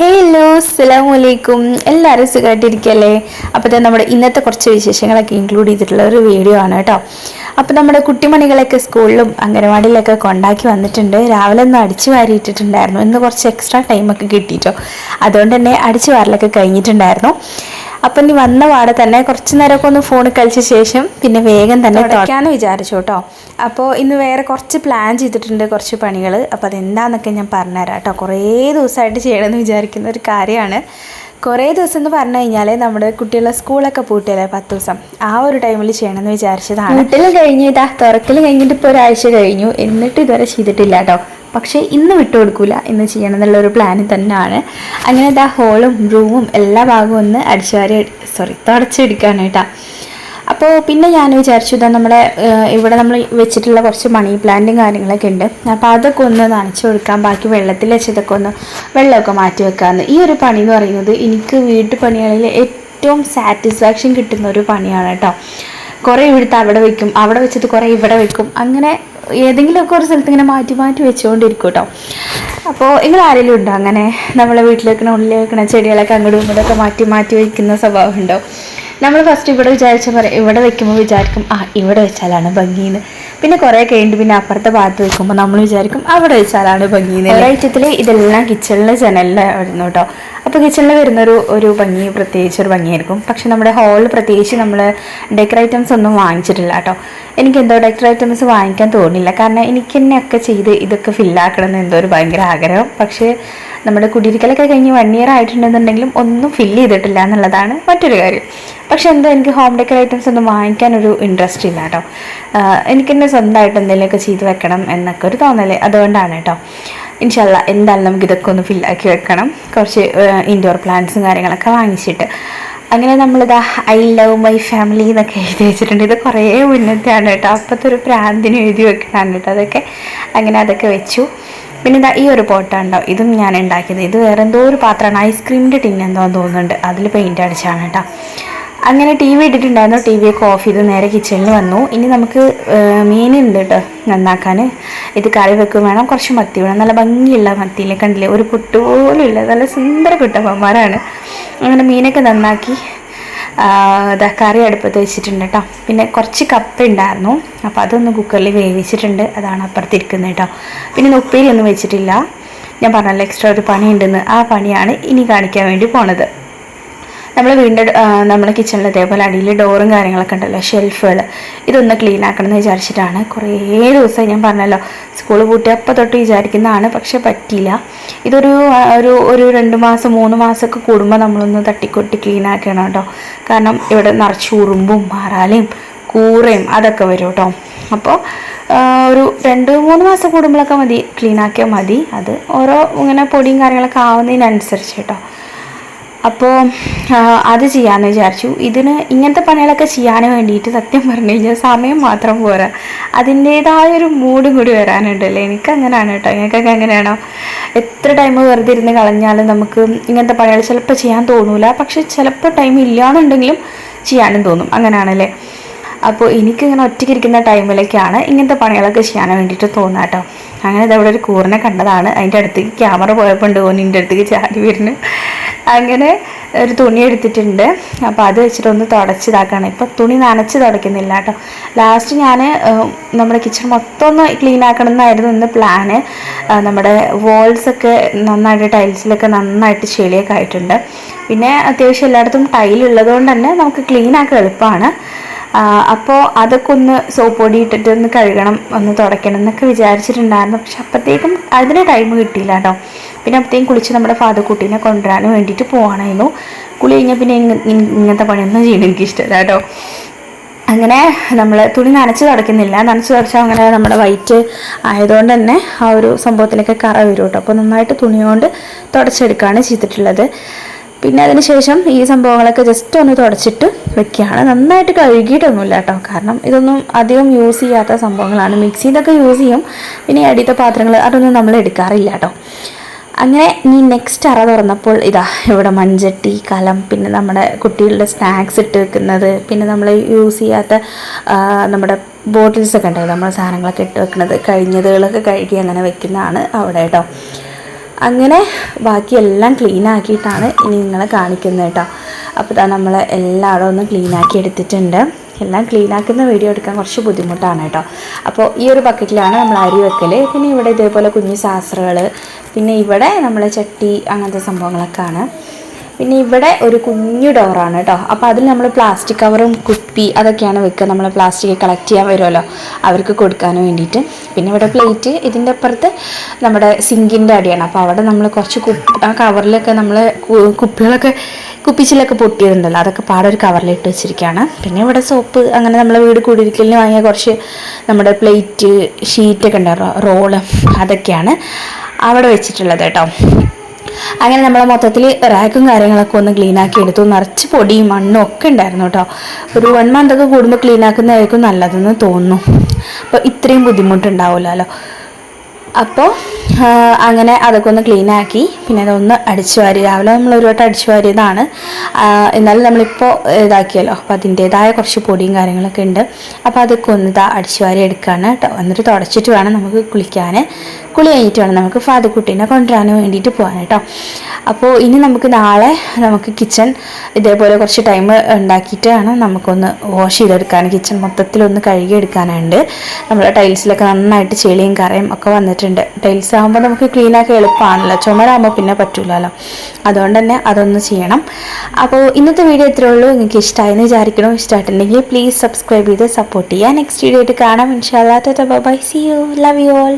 Hello അസ്സലാമലൈക്കും. എല്ലാവരും സുഖമായിട്ടിരിക്കല്ലേ? അപ്പോൾ നമ്മുടെ ഇന്നത്തെ കുറച്ച് വിശേഷങ്ങളൊക്കെ ഇൻക്ലൂഡ് ചെയ്തിട്ടുള്ള ഒരു വീഡിയോ ആണ് കേട്ടോ. അപ്പോൾ നമ്മുടെ കുട്ടിമണികളൊക്കെ സ്കൂളിലും അംഗനവാടിയിലൊക്കെ കൊണ്ടാക്കി വന്നിട്ടുണ്ട്. രാവിലെ ഒന്ന് അടിച്ചു വാരിയിട്ടിട്ടുണ്ടായിരുന്നു. ഇന്ന് കുറച്ച് എക്സ്ട്രാ ടൈമൊക്കെ കിട്ടിയിട്ടോ, അതുകൊണ്ട് തന്നെ അടിച്ചു വാരലൊക്കെ കഴിഞ്ഞിട്ടുണ്ടായിരുന്നു. അപ്പം ഇനി വന്ന പാടെ തന്നെ കുറച്ച് നേരമൊക്കെ ഒന്ന് ഫോണിൽ കളിച്ച ശേഷം പിന്നെ വേഗം തന്നെ തുടയ്ക്കാമെന്ന് വിചാരിച്ചു കേട്ടോ. അപ്പോൾ ഇന്ന് വേറെ കുറച്ച് പ്ലാൻ ചെയ്തിട്ടുണ്ട്, കുറച്ച് പണികൾ. അപ്പോൾ അതെന്താണെന്നൊക്കെ ഞാൻ പറഞ്ഞുതരാം കേട്ടോ. കുറേ ദിവസമായിട്ട് ചെയ്യണമെന്ന് വിചാരിക്കുന്ന ഒരു കാര്യമാണ്. കുറേ ദിവസം എന്ന് പറഞ്ഞു കഴിഞ്ഞാൽ നമ്മുടെ കുട്ടികളെ സ്കൂളൊക്കെ പൂട്ടിയല്ലേ 10 ദിവസം, ആ ഒരു ടൈമിൽ ചെയ്യണമെന്ന് വിചാരിച്ചതാണ്. വീട്ടിൽ കഴിഞ്ഞിട്ടാ തുറക്കൽ കഴിഞ്ഞിട്ട് ഇപ്പോൾ ഒരാഴ്ച കഴിഞ്ഞു, എന്നിട്ട് ഇതുവരെ ചെയ്തിട്ടില്ല കേട്ടോ. പക്ഷേ ഇന്ന് വിട്ടുകൊടുക്കില്ല, ഇന്ന് ചെയ്യണം എന്നുള്ളൊരു പ്ലാനിൽ തന്നെയാണ്. അങ്ങനെ ഹോളും റൂമും എല്ലാ ഭാഗവും ഒന്ന് തുടച്ചെടുക്കുകയാണ് കേട്ടോ. അപ്പോൾ പിന്നെ ഞാൻ വിചാരിച്ചു നമ്മുടെ ഇവിടെ നമ്മൾ വെച്ചിട്ടുള്ള കുറച്ച് മണി പ്ലാന്റും കാര്യങ്ങളൊക്കെ ഉണ്ട്. അപ്പോൾ അതൊക്കെ ഒന്ന് നനച്ചു കൊടുക്കാം, ബാക്കി വെള്ളത്തിൽ വെച്ചതൊക്കെ ഒന്ന് വെള്ളമൊക്കെ മാറ്റി വെക്കാമെന്ന്. ഈ ഒരു പണി എന്ന് പറയുന്നത് എനിക്ക് വീട്ടുപണികളിൽ ഏറ്റവും സാറ്റിസ്ഫാക്ഷൻ കിട്ടുന്ന ഒരു പണിയാണ് കേട്ടോ. കുറേ ഇവിടുത്തെ അവിടെ വെക്കും, അവിടെ വെച്ചത് കുറേ ഇവിടെ വെക്കും, അങ്ങനെ ഏതെങ്കിലുമൊക്കെ ഒരു സ്ഥലത്ത് ഇങ്ങനെ മാറ്റി മാറ്റി വെച്ചുകൊണ്ടിരിക്കും കേട്ടോ. അപ്പോൾ നിങ്ങൾ ആരെങ്കിലും ഉണ്ടോ അങ്ങനെ നമ്മളെ വീട്ടിൽ വെക്കണ ഉള്ളിൽ വെക്കണ ചെടികളൊക്കെ അങ്ങോട്ടും ഇങ്ങോട്ടൊക്കെ മാറ്റി മാറ്റി വയ്ക്കുന്ന സ്വഭാവം ഉണ്ടോ? നമ്മൾ ഫസ്റ്റ് ഇവിടെ ഇവിടെ വെക്കുമ്പോൾ വിചാരിക്കും ഇവിടെ വെച്ചാലാണ് ഭംഗിന്ന്. പിന്നെ കുറേ കഴിഞ്ഞിട്ട് പിന്നെ അപ്പുറത്തെ ഭാഗത്ത് വെക്കുമ്പോൾ നമ്മൾ വിചാരിക്കും അവിടെ വെച്ചാലാണ് ഭംഗിന്ന്. ഒരൈറ്റത്തിൽ ഇതെല്ലാം കിച്ചണിലെ ജനലിലായിരുന്നു കേട്ടോ. അപ്പോൾ കിച്ചണിൽ വരുന്നൊരു ഭംഗി, പ്രത്യേകിച്ചൊരു ഭംഗിയായിരിക്കും. പക്ഷെ നമ്മുടെ ഹാളിൽ പ്രത്യേകിച്ച് നമ്മൾ ഡെക്കർ ഐറ്റംസ് ഒന്നും വാങ്ങിച്ചിട്ടില്ല കേട്ടോ. എനിക്കെന്തോ ഡെക്കർ ഐറ്റംസ് വാങ്ങിക്കാൻ തോന്നില്ല, കാരണം എനിക്ക് തന്നെ ഒക്കെ ചെയ്ത് ഇതൊക്കെ ഫില്ലാക്കണം എന്ന് എന്തോ ഒരു ഭയങ്കര ആഗ്രഹം. പക്ഷേ നമ്മുടെ കുടിയിരിക്കലൊക്കെ കഴിഞ്ഞ് 1 ഇയർ ആയിട്ടുണ്ടെന്നുണ്ടെങ്കിലും ഒന്നും ഫില്ല് ചെയ്തിട്ടില്ല എന്നുള്ളതാണ് മറ്റൊരു കാര്യം. പക്ഷെ എന്തോ എനിക്ക് ഹോം ഡെക്കർ ഐറ്റംസ് ഒന്നും വാങ്ങിക്കാനൊരു ഇൻട്രസ്റ്റ് ഇല്ല കേട്ടോ. എനിക്ക് തന്നെ സ്വന്തമായിട്ട് എന്തെങ്കിലുമൊക്കെ ചെയ്ത് വെക്കണം എന്നൊക്കെ ഒരു തോന്നല്, അതുകൊണ്ടാണ് കേട്ടോ. ഇൻഷാ അല്ലാ എന്തായാലും നമുക്ക് ഇതൊക്കെ ഒന്ന് ഫില്ലാക്കി വെക്കണം, കുറച്ച് ഇൻഡോർ പ്ലാന്റ്സും കാര്യങ്ങളൊക്കെ വാങ്ങിച്ചിട്ട്. അങ്ങനെ നമ്മളിതാ ഐ ലവ് മൈ ഫാമിലി എന്നൊക്കെ എഴുതി വെച്ചിട്ടുണ്ട്. ഇത് കുറേ മുന്നത്തെയാണ് കേട്ടോ, അപ്പോഴത്തെ ഒരു പ്രാന്തിന് എഴുതി വെക്കണതാണ് കേട്ടോ അതൊക്കെ. അങ്ങനെ അതൊക്കെ വെച്ചു. പിന്നെ ഇതാ ഈ ഒരു പോട്ടാണ്ടോ, ഇതും ഞാൻ ഉണ്ടാക്കിയത്. ഇത് വേറെ എന്തോ ഒരു പാത്രമാണ്, ഐസ്ക്രീമിൻ്റെ ടിൻ എന്തോ തോന്നുന്നുണ്ട്, അതിൽ പെയിൻ്റ് അടിച്ചാണ് കേട്ടോ. അങ്ങനെ ടി വി ഇട്ടിട്ടുണ്ടായിരുന്നു, ടി വിയൊക്കെ ഓഫ് ചെയ്ത് നേരെ കിച്ചണിൽ വന്നു. ഇനി നമുക്ക് മീനുണ്ട് കേട്ടോ നന്നാക്കാൻ. ഇത് കറി വെക്കും വേണം, കുറച്ച് മത്തി വേണം, നല്ല ഭംഗിയുള്ള മത്തിയിലെ കണ്ടില്ലേ, ഒരു പൊട്ടുപോലും ഇല്ല, നല്ല സുന്ദര കുട്ടപ്പന്മാരാണ്. അങ്ങനെ മീനൊക്കെ നന്നാക്കി കറി അടുപ്പത്ത് വെച്ചിട്ടുണ്ട് കേട്ടോ. പിന്നെ കുറച്ച് കപ്പ ഉണ്ടായിരുന്നു, അപ്പോൾ അതൊന്ന് കുക്കറിൽ വേവിച്ചിട്ടുണ്ട്, അതാണ് അപ്പുറത്തിരിക്കുന്നത് കേട്ടോ. പിന്നെ ഉപ്പേരി ഒന്നും വെച്ചിട്ടില്ല, ഞാൻ പറഞ്ഞല്ലോ എക്സ്ട്രാ ഒരു പണി ഉണ്ടെന്ന്. ആ പണിയാണ് ഇനി കാണിക്കാൻ വേണ്ടി പോണത്. നമ്മളെ കിച്ചണിൽ ഇതേപോലെ അടിയിൽ ഡോറും കാര്യങ്ങളൊക്കെ ഉണ്ടല്ലോ, ഷെൽഫുകൾ, ഇതൊന്ന് ക്ലീൻ ആക്കണം എന്ന് വിചാരിച്ചിട്ടാണ്. കുറേ ദിവസം ഞാൻ പറഞ്ഞല്ലോ സ്കൂൾ പൂട്ടിയപ്പോൾ തൊട്ട് വിചാരിക്കുന്നതാണ്, പക്ഷെ പറ്റിയില്ല. ഇതൊരു 2 മാസം 3 മാസമൊക്കെ കൂടുമ്പോൾ നമ്മളൊന്ന് തട്ടിക്കൊട്ടി ക്ലീൻ ആക്കണം കേട്ടോ. കാരണം ഇവിടെ നിറച്ച് ഉറുമ്പും മാറാലയും കൂറയും അതൊക്കെ വരും കേട്ടോ. അപ്പോൾ ഒരു 2-3 മാസം കൂടുമ്പോഴൊക്കെ മതി, ക്ലീൻ ആക്കിയാൽ മതി. അത് ഓരോ ഇങ്ങനെ പൊടിയും കാര്യങ്ങളൊക്കെ ആവുന്നതിനനുസരിച്ച് കേട്ടോ. അപ്പോൾ അത് ചെയ്യാമെന്ന് വിചാരിച്ചു. ഇങ്ങനത്തെ പണികളൊക്കെ ചെയ്യാൻ വേണ്ടിയിട്ട് സത്യം പറഞ്ഞു കഴിഞ്ഞാൽ സമയം മാത്രം പോരാ, അതിൻ്റേതായൊരു മൂഡും കൂടി വരാനുണ്ടല്ലേ. എനിക്കങ്ങനെയാണ് കേട്ടോ, നിങ്ങൾക്കൊക്കെ എങ്ങനെയാണോ? എത്ര ടൈം വെറുതെ ഇരുന്ന് കളഞ്ഞാലും നമുക്ക് ഇങ്ങനത്തെ പണികൾ ചിലപ്പോൾ ചെയ്യാൻ തോന്നൂല, പക്ഷെ ചിലപ്പോൾ ടൈം ഇല്ലാന്നുണ്ടെങ്കിലും ചെയ്യാനും തോന്നും, അങ്ങനെയാണല്ലേ. അപ്പോൾ എനിക്കിങ്ങനെ ഒറ്റയ്ക്കിരിക്കുന്ന ടൈമിലേക്കാണ് ഇങ്ങനത്തെ പണികളൊക്കെ ചെയ്യാൻ വേണ്ടിയിട്ട് തോന്നുക കേട്ടോ. അങ്ങനെ ഇതവിടെ ഒരു കൂറിനെ കണ്ടതാണ്, അതിൻ്റെ അടുത്തേക്ക് ക്യാമറ പോയപ്പോൾ ഉണ്ട് എൻ്റെ അടുത്തേക്ക് ചാടി വരുന്നു. അങ്ങനെ ഒരു തുണി എടുത്തിട്ടുണ്ട്, അപ്പോൾ അത് വെച്ചിട്ടൊന്ന് തുടച്ചിതാക്കാണ്. ഇപ്പോൾ തുണി നനച്ച് തുടയ്ക്കുന്നില്ല കേട്ടോ. ലാസ്റ്റ് ഞാൻ നമ്മുടെ കിച്ചൺ മൊത്തം ഒന്ന് ക്ലീൻ ആക്കണം എന്നായിരുന്നു ഇന്ന് പ്ലാന്. നമ്മുടെ വോൾസൊക്കെ നന്നായിട്ട്, ടൈൽസിലൊക്കെ നന്നായിട്ട് ചെളിയൊക്കെ ആയിട്ടുണ്ട്. പിന്നെ അത്യാവശ്യം എല്ലായിടത്തും ടൈലുള്ളത് കൊണ്ട് തന്നെ നമുക്ക് ക്ലീൻ ആക്കാൻ എളുപ്പമാണ്. അപ്പോൾ അതൊക്കെ ഒന്ന് സോപ്പ് പൊടി ഇട്ടിട്ട് ഒന്ന് കഴുകണം, ഒന്ന് തുടയ്ക്കണം എന്നൊക്കെ വിചാരിച്ചിട്ടുണ്ടായിരുന്നു. പക്ഷെ അപ്പോഴത്തേക്കും അതിന് ടൈം കിട്ടിയില്ല കേട്ടോ. പിന്നെ അപ്പോഴത്തേക്കും കുളിച്ച് നമ്മുടെ ഫാദർക്കുട്ടീനെ കൊണ്ടുവരാൻ വേണ്ടിയിട്ട് പോവാനായിരുന്നു. കുളി കഴിഞ്ഞാൽ പിന്നെ ഇങ്ങനത്തെ പണിയൊന്നും ചെയ്യണം എനിക്കിഷ്ടമല്ല കേട്ടോ. അങ്ങനെ നമ്മൾ തുണി നനച്ച് തുടയ്ക്കുന്നില്ല, നനച്ച് തുടച്ചാൽ അങ്ങനെ നമ്മുടെ വൈറ്റ് ആയതുകൊണ്ട് തന്നെ ആ ഒരു സംഭവത്തിലൊക്കെ കറ വരും കേട്ടോ. അപ്പോൾ നന്നായിട്ട് തുണി കൊണ്ട് തുടച്ചെടുക്കുകയാണ് ചെയ്തിട്ടുള്ളത്. പിന്നെ അതിന് ശേഷം ഈ സംഭവങ്ങളൊക്കെ ജസ്റ്റ് ഒന്ന് തുടച്ചിട്ട് വെക്കുകയാണ്. നന്നായിട്ട് കഴുകിയിട്ടൊന്നുമില്ല കേട്ടോ, കാരണം ഇതൊന്നും അധികം യൂസ് ചെയ്യാത്ത സംഭവങ്ങളാണ്. മിക്സിയിലൊക്കെ യൂസ് ചെയ്യും, പിന്നെ അടിയത്തെ പാത്രങ്ങൾ അതൊന്നും നമ്മൾ എടുക്കാറില്ല കേട്ടോ. അങ്ങനെ ഇനി നെക്സ്റ്റ് അറ തുറന്നപ്പോൾ ഇതാ ഇവിടെ മൺചട്ടി, കലം, പിന്നെ നമ്മുടെ കുട്ടികളുടെ സ്നാക്സ് ഇട്ട് വെക്കുന്നത്, പിന്നെ നമ്മൾ യൂസ് ചെയ്യാത്ത നമ്മുടെ ബോട്ടിൽസൊക്കെ ഉണ്ടാവും, നമ്മൾ സാധനങ്ങളൊക്കെ ഇട്ട് വെക്കുന്നത്, കഴിഞ്ഞതുകളൊക്കെ കഴുകി അങ്ങനെ വെക്കുന്നതാണ് അവിടെ കേട്ടോ. അങ്ങനെ ബാക്കിയെല്ലാം ക്ലീൻ ആക്കിയിട്ടാണ് ഇനി നിങ്ങളെ കാണിക്കുന്നത് കേട്ടോ. അപ്പോൾ നമ്മൾ എല്ലായിടവും ഒന്ന് ക്ലീൻ ആക്കി എടുത്തിട്ടുണ്ട്. എല്ലാം ക്ലീൻ ആക്കുന്ന വീഡിയോ എടുക്കാൻ കുറച്ച് ബുദ്ധിമുട്ടാണ് കേട്ടോ. അപ്പോൾ ഈ ഒരു ബക്കറ്റിലാണ് നമ്മൾ അരി വെക്കൽ. പിന്നെ ഇവിടെ ഇതേപോലെ കുഞ്ഞു സാസറുകൾ, പിന്നെ ഇവിടെ നമ്മൾ ചട്ടി അങ്ങനത്തെ സംഭവങ്ങളൊക്കെയാണ്. പിന്നെ ഇവിടെ ഒരു കുഞ്ഞു ഡോറാണ് കേട്ടോ. അപ്പോൾ അതിൽ നമ്മൾ പ്ലാസ്റ്റിക് കവറും കുപ്പി അതൊക്കെയാണ് വെക്കുക. നമ്മൾ പ്ലാസ്റ്റിക് കളക്ട് ചെയ്യാൻ വരുമല്ലോ അവർക്ക് കൊടുക്കാൻ വേണ്ടിയിട്ട്. പിന്നെ ഇവിടെ പ്ലേറ്റ്, ഇതിൻ്റെ അപ്പുറത്ത് നമ്മുടെ സിങ്കിൻ്റെ അടിയാണ്. അപ്പോൾ അവിടെ നമ്മൾ കുറച്ച് ആ കവറിലൊക്കെ നമ്മൾ കുപ്പികളൊക്കെ കുപ്പിച്ചിലൊക്കെ പൊട്ടിയതുണ്ടല്ലോ, അതൊക്കെ പാടെ ഒരു കവറിലിട്ട് വെച്ചിരിക്കുകയാണ്. പിന്നെ ഇവിടെ സോപ്പ്, അങ്ങനെ നമ്മളെ വീട് കൂടിയിരിക്കലിന് വാങ്ങിയ കുറച്ച് നമ്മുടെ പ്ലേറ്റ് ഷീറ്റൊക്കെ ഉണ്ടായിരുന്നു, റോള്, അതൊക്കെയാണ് അവിടെ വെച്ചിട്ടുള്ളത് കേട്ടോ. അങ്ങനെ നമ്മൾ മൊത്തത്തിൽ റാക്കും കാര്യങ്ങളൊക്കെ ഒന്ന് ക്ലീൻ ആക്കി എടുത്തു. നിറച്ച് പൊടിയും മണ്ണും ഒക്കെ ഉണ്ടായിരുന്നു കേട്ടോ. ഒരു 1 month ഒക്കെ കൂടുമ്പോൾ ക്ലീൻ ആക്കുന്നതായിരിക്കും നല്ലതെന്ന് തോന്നുന്നു. അപ്പോൾ ഇത്രയും ബുദ്ധിമുട്ടുണ്ടാവില്ലല്ലോ. അപ്പോൾ അങ്ങനെ അതൊക്കെ ഒന്ന് ക്ലീൻ ആക്കി. പിന്നെ അതൊന്ന് അടിച്ചു വാരി, രാവിലെ നമ്മൾ ഒരു വട്ടം അടിച്ചു വാരിയതാണ്, എന്നാലും നമ്മളിപ്പോൾ ഇതാക്കിയല്ലോ. അപ്പോൾ അതിൻ്റേതായ കുറച്ച് പൊടിയും കാര്യങ്ങളൊക്കെ ഉണ്ട്. അപ്പോൾ അതൊക്കെ ഒന്ന് അടിച്ചു വാരി എടുക്കുകയാണ് കേട്ടോ. എന്നിട്ട് തുടച്ചിട്ട് വേണം നമുക്ക് കുളിക്കാൻ. കുളി കഴിഞ്ഞിട്ട് വേണം നമുക്ക് ഫാദുക്കുട്ടീനെ കൊണ്ടുവരാൻ വേണ്ടിയിട്ട് പോകാൻ കേട്ടോ. അപ്പോൾ ഇനി നമുക്ക് നാളെ നമുക്ക് കിച്ചൺ ഇതേപോലെ കുറച്ച് ടൈം ഉണ്ടാക്കിയിട്ട് വേണം നമുക്കൊന്ന് വാഷ് ചെയ്തെടുക്കാൻ. കിച്ചൺ മൊത്തത്തിലൊന്ന് കഴുകിയെടുക്കാനുണ്ട്. നമ്മുടെ ടൈൽസിലൊക്കെ നന്നായിട്ട് ചെളിയും കറയും ഒക്കെ വന്നിട്ടുണ്ട്. ടൈൽസ് ആകുമ്പോൾ നമുക്ക് ക്ലീനാക്കി എളുപ്പമാണല്ലോ, ചുമരാകുമ്പോൾ പിന്നെ പറ്റൂലല്ലോ. അതുകൊണ്ട് തന്നെ അതൊന്ന് ചെയ്യണം. അപ്പോൾ ഇന്നത്തെ വീഡിയോ ഇത്രയേ ഉള്ളൂ. നിങ്ങൾക്ക് ഇഷ്ടമായെന്ന് വിചാരിക്കണം. ഇഷ്ടമായിട്ടുണ്ടെങ്കിൽ പ്ലീസ് സബ്സ്ക്രൈബ് ചെയ്ത് സപ്പോർട്ട് ചെയ്യുക. നെക്സ്റ്റ് വീഡിയോ ആയിട്ട് കാണാം. ഇൻഷാല്ലാ. Tata bye bye. See you. Love you all.